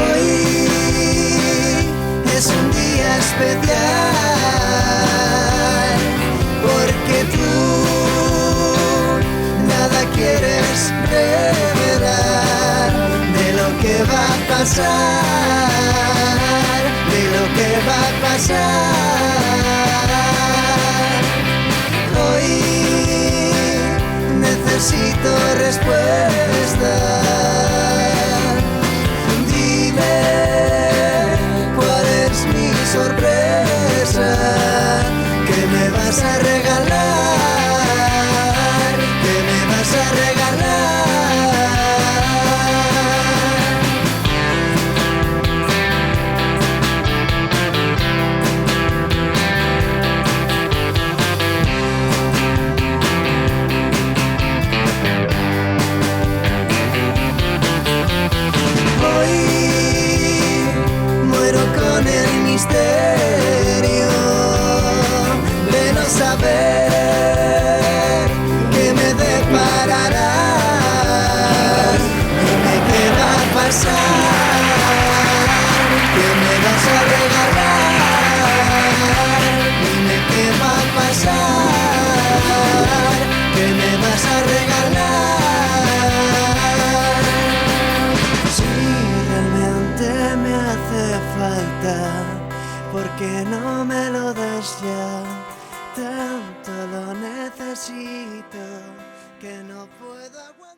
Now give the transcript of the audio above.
Hoy es un día especial, porque tú nada quieres revelar de lo que va a pasar, de lo que va a pasar. Hoy necesito respuestas. Dime cuál es mi sorpresa, que me vas a regalar, que me vas a regalar. Hoy muero con el misterio de no saber qué me depararás. Dime qué va a pasar, qué me vas a regalar. Dime qué va a pasar, qué me vas a regalar. Si realmente me hace falta, ¿por qué no me lo das ya? Tanto lo necesito que no puedo aguantar.